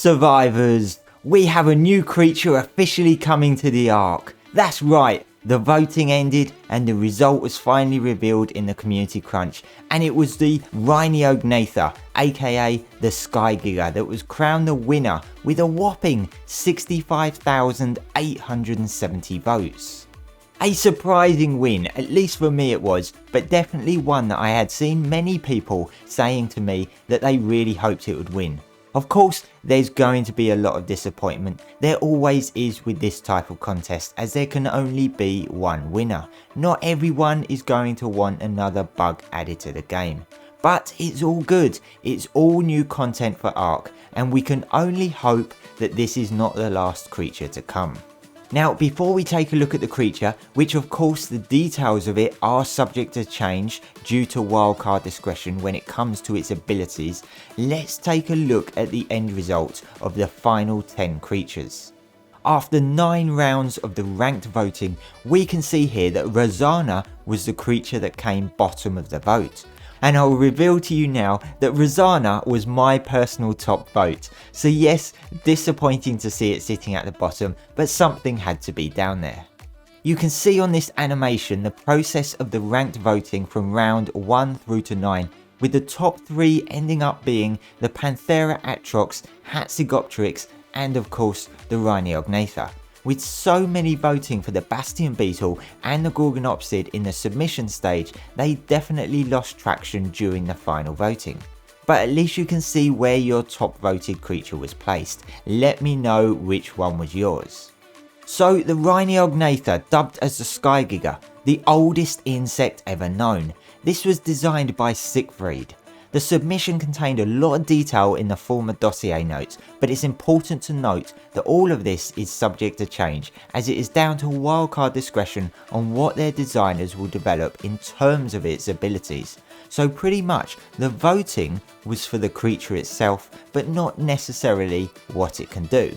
Survivors, we have a new creature officially coming to the ARK. That's right, the voting ended and the result was finally revealed in the community crunch, and it was the Rhyniognatha, aka the Sky Giga, that was crowned the winner with a whopping 65,870 votes. A surprising win, at least for me it was, but definitely one that I had seen many people saying to me that they really hoped it would win. Of course, there's going to be a lot of disappointment. There always is with this type of contest, as there can only be one winner. Not everyone is going to want another bug added to the game. But it's all good, it's all new content for ARK, and we can only hope that this is not the last creature to come. Now, before we take a look at the creature, which of course the details of it are subject to change due to wildcard discretion when it comes to its abilities, let's take a look at the end result of the final 10 creatures. After 9 rounds of the ranked voting, we can see here that Rhyniognatha was the creature that came bottom of the vote. And I'll reveal to you now that Rhyniognatha was my personal top vote. So yes, disappointing to see it sitting at the bottom, but something had to be down there. You can see on this animation the process of the ranked voting from round 1 through to 9, with the top 3 ending up being the Panthera Atrox, Hatzegopteryx, and of course the Rhyniognatha. With so many voting for the Bastion Beetle and the Gorgonopsid in the submission stage, they definitely lost traction during the final voting. But at least you can see where your top voted creature was placed. Let me know which one was yours. So the Rhyniognatha, dubbed as the Sky Giga, the oldest insect ever known. This was designed by Siegfried. The submission contained a lot of detail in the former dossier notes, but it's important to note that all of this is subject to change, as it is down to wildcard discretion on what their designers will develop in terms of its abilities. So pretty much the voting was for the creature itself, but not necessarily what it can do.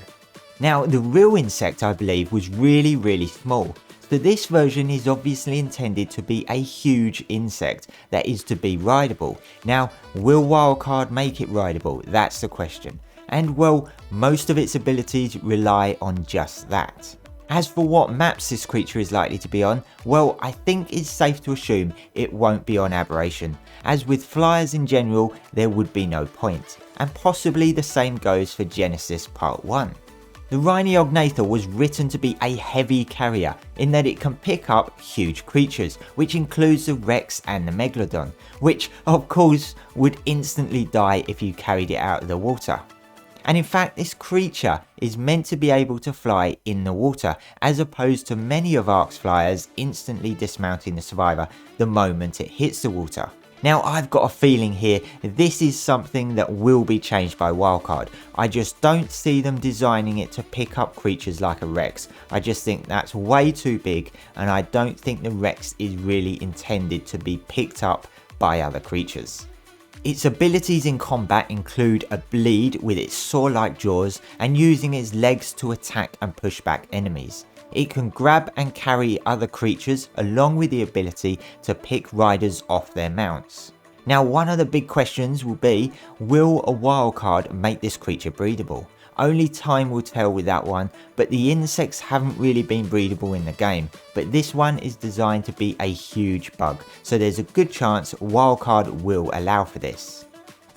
Now, the real insect, I believe, was really small. So this version is obviously intended to be a huge insect that is to be rideable. Now, will wildcard make it rideable? That's the question. And well, most of its abilities rely on just that. As for what maps this creature is likely to be on, well, I think it's safe to assume it won't be on Aberration, as with flyers in general there would be no point, and possibly the same goes for Genesis Part 1. The Rhyniognatha was written to be a heavy carrier in that it can pick up huge creatures, which includes the Rex and the Megalodon, which of course would instantly die if you carried it out of the water. And in fact, this creature is meant to be able to fly in the water, as opposed to many of ARK's flyers instantly dismounting the survivor the moment it hits the water. Now, I've got a feeling here this is something that will be changed by wildcard. I just don't see them designing it to pick up creatures like a Rex. I just think that's way too big, and I don't think the Rex is really intended to be picked up by other creatures. Its abilities in combat include a bleed with its saw-like jaws and using its legs to attack and push back enemies. It can grab and carry other creatures, along with the ability to pick riders off their mounts. Now, one of the big questions will be, will a wildcard make this creature breedable? Only time will tell with that one, but the insects haven't really been breedable in the game, but this one is designed to be a huge bug, so there's a good chance wildcard will allow for this.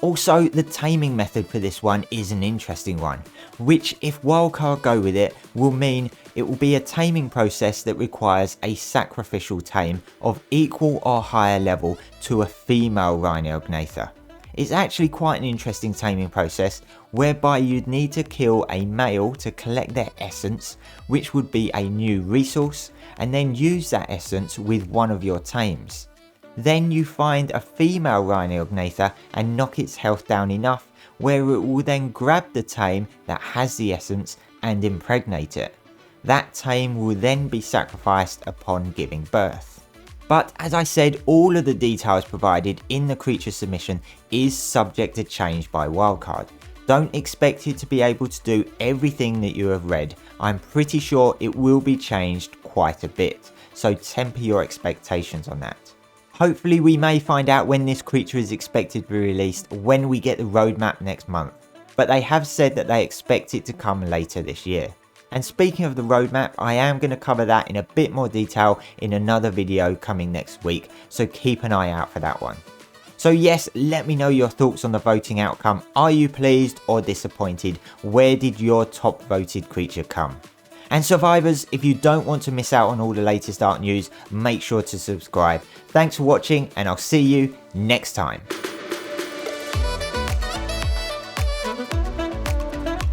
Also, the taming method for this one is an interesting one, which if wildcard go with it, will mean it will be a taming process that requires a sacrificial tame of equal or higher level to a female Rhyniognatha. It's actually quite an interesting taming process, whereby you'd need to kill a male to collect their essence, which would be a new resource, and then use that essence with one of your tames. Then you find a female Rhyniognatha and knock its health down enough where it will then grab the tame that has the essence and impregnate it. That tame will then be sacrificed upon giving birth. But as I said, all of the details provided in the creature submission is subject to change by wildcard. Don't expect it to be able to do everything that you have read. I'm pretty sure it will be changed quite a bit, so temper your expectations on that. Hopefully we may find out when this creature is expected to be released when we get the roadmap next month. but they have said that they expect it to come later this year. And speaking of the roadmap, I am going to cover that in a bit more detail in another video coming next week, so keep an eye out for that one. So yes, let me know your thoughts on the voting outcome. Are you pleased or disappointed? Where did your top voted creature come? And survivors, if you don't want to miss out on all the latest ARK news, make sure to subscribe. Thanks for watching, and I'll see you next time.